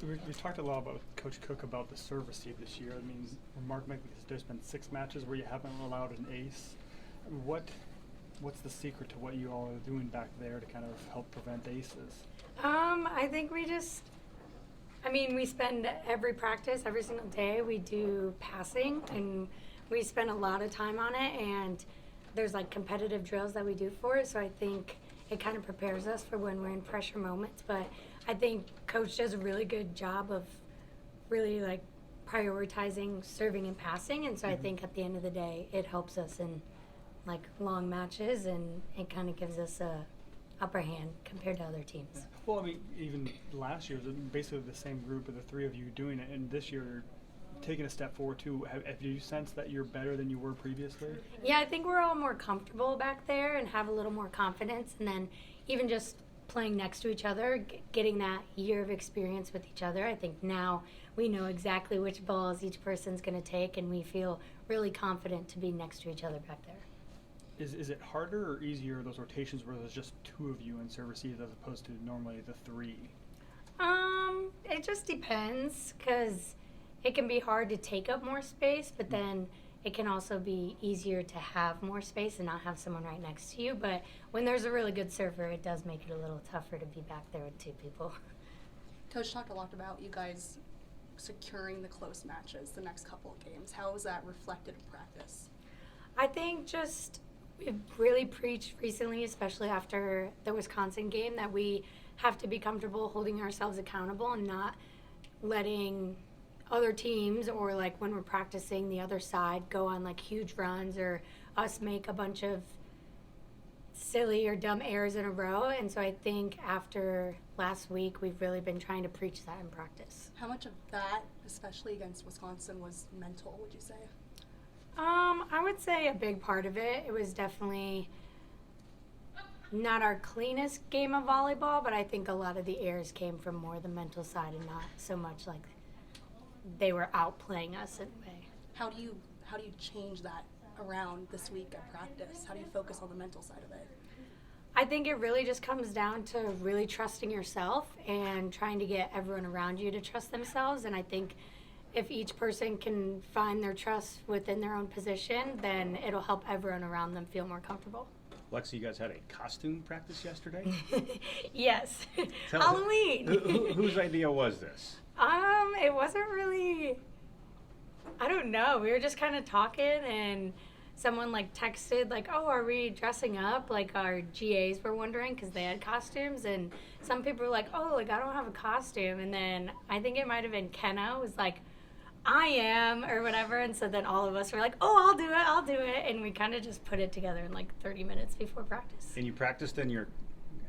We talked a lot about Coach Cook about the serve receive this year. I mean, remarkably, there's been 6 matches where you haven't allowed an ace. What's the secret to what you all are doing back there to kind of help prevent aces? I think we spend every practice, every single day, we do passing, and we spend a lot of time on it, and there's like competitive drills that we do for it, so I think it kind of prepares us for when we're in pressure moments. But I think Coach does a really good job of really like prioritizing serving and passing, and so I think at the end of the day it helps us in like long matches, and it kind of gives us a upper hand compared to other teams. Yeah. Well, I mean, even last year, it was basically the same group of the 3 of you doing it, and this year taking a step forward too. Have you sensed that you're better than you were previously? Yeah, I think we're all more comfortable back there and have a little more confidence, and then even just playing next to each other, getting that year of experience with each other, I think now we know exactly which balls each person's going to take, and we feel really confident to be next to each other back there. Is it harder or easier, those rotations where there's just 2 of you in serve receive as opposed to normally the 3? It just depends, because it can be hard to take up more space, but then it can also be easier to have more space and not have someone right next to you. But when there's a really good server, it does make it a little tougher to be back there with 2 people. Coach talked a lot about you guys securing the close matches the next couple of games. How was that reflected in practice? I think just we've really preached recently, especially after the Wisconsin game, that we have to be comfortable holding ourselves accountable and not letting other teams, or like when we're practicing the other side, go on like huge runs or us make a bunch of silly or dumb errors in a row. And so I think after last week, we've really been trying to preach that in practice. How much of that, especially against Wisconsin, was mental, would you say? I would say a big part of it. It was definitely not our cleanest game of volleyball, but I think a lot of the errors came from more the mental side and not so much like they were outplaying us in a way. How do you change that around this week at practice? How do you focus on the mental side of it? I think it really just comes down to really trusting yourself and trying to get everyone around you to trust themselves. And I think if each person can find their trust within their own position, then it'll help everyone around them feel more comfortable. Lexi, you guys had a costume practice yesterday? Yes. Tell Halloween. Whose idea was this? It wasn't really, I don't know. We were just kind of talking, and someone like texted like, oh, are we dressing up? Like our GAs were wondering because they had costumes, and some people were like, oh, like I don't have a costume. And then I think it might have been Kenna was like, I am, or whatever. And so then all of us were like, oh, I'll do it. And we kind of just put it together in like 30 minutes before practice. And you practiced in your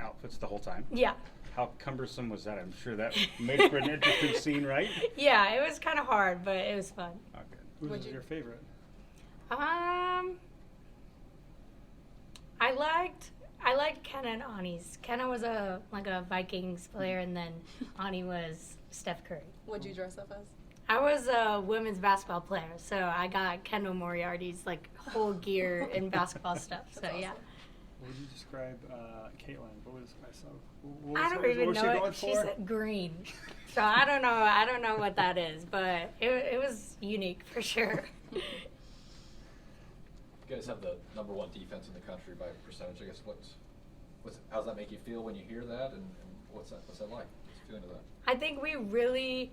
outfits the whole time? Yeah. How cumbersome was that? I'm sure that made for an interesting scene, right? Yeah, it was kind of hard, but it was fun. Okay. Who's your favorite? I liked Kenna and Ani's. Kenna was a Vikings player, and then Ani was Steph Curry. What'd you dress up as? I was a women's basketball player, so I got Kendall Moriarty's like whole gear and basketball stuff. So awesome. Yeah. What would you describe Caitlin? What was I saw? I don't even know it. She for? said green, so I don't know. I don't know what that is, but it was unique for sure. You guys have the #1 defense in the country by percentage. I guess how does that make you feel when you hear that, and what's that like? What's the feeling of that? I think we really,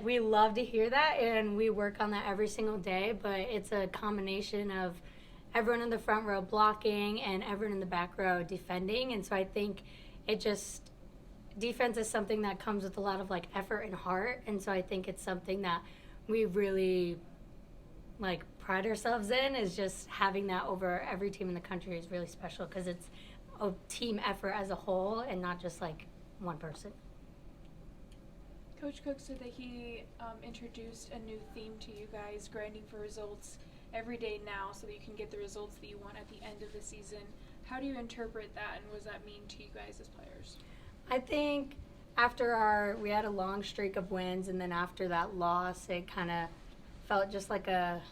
we love to hear that, and we work on that every single day, but it's a combination of everyone in the front row blocking and everyone in the back row defending. And so I think defense is something that comes with a lot of effort and heart. And so I think it's something that we really pride ourselves in, is just having that over every team in the country is really special, because it's a team effort as a whole and not just one person. Coach Cook said that he introduced a new theme to you guys, grinding for results every day now, so that you can get the results that you want at the end of the season. How do you interpret that, and what does that mean to you guys as players? I think we had a long streak of wins, and then after that loss, it kind of felt just like a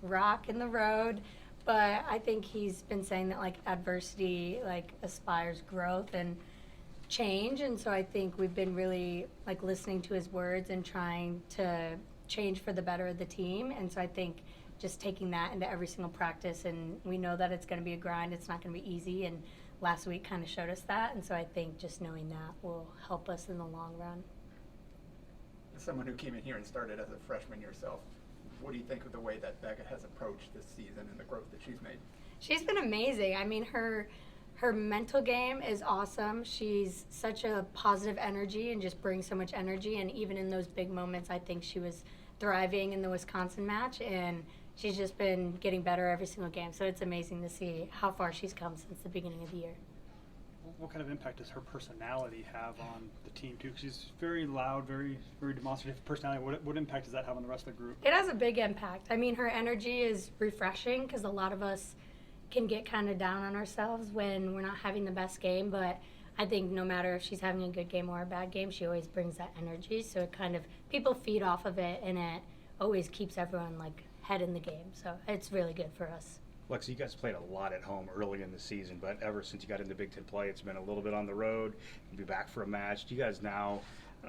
rock in the road. But I think he's been saying that adversity aspires growth, and change, and so I think we've been really like listening to his words and trying to change for the better of the team. And so I think just taking that into every single practice, and we know that it's going to be a grind, it's not going to be easy, and last week kind of showed us that. And so I think just knowing that will help us in the long run. As someone who came in here and started as a freshman yourself, what do you think of the way that Becca has approached this season and the growth that she's made? She's been amazing. I mean, her mental game is awesome. She's such a positive energy and just brings so much energy. And even in those big moments, I think she was thriving in the Wisconsin match. And she's just been getting better every single game. So it's amazing to see how far she's come since the beginning of the year. What kind of impact does her personality have on the team too? 'Cause she's very loud, very demonstrative personality. What impact does that have on the rest of the group? It has a big impact. I mean, her energy is refreshing because a lot of us can get kind of down on ourselves when we're not having the best game. But I think no matter if she's having a good game or a bad game, she always brings that energy. So it kind of, people feed off of it, and it always keeps everyone like head in the game. So it's really good for us. Lexi, you guys played a lot at home early in the season, but ever since you got into Big Ten play, it's been a little bit on the road. You'll be back for a match. Do you guys now,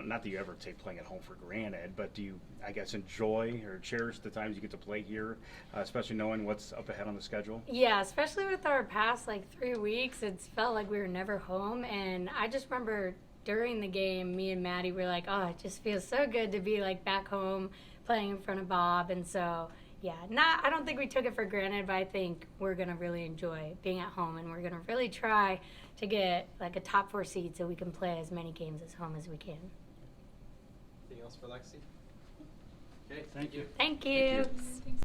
not that you ever take playing at home for granted, but do you, I guess, enjoy or cherish the times you get to play here, especially knowing what's up ahead on the schedule? Yeah, especially with our past like 3 weeks, it's felt like we were never home. And I just remember during the game, me and Maddie were like, oh, it just feels so good to be like back home playing in front of Bob. And so, yeah, I don't think we took it for granted, but I think we're going to really enjoy being at home, and we're going to really try to get like a top 4 seed so we can play as many games at home as we can. Anything else for Lexi? Okay, Thank you. Thank you. Thank you. Thanks.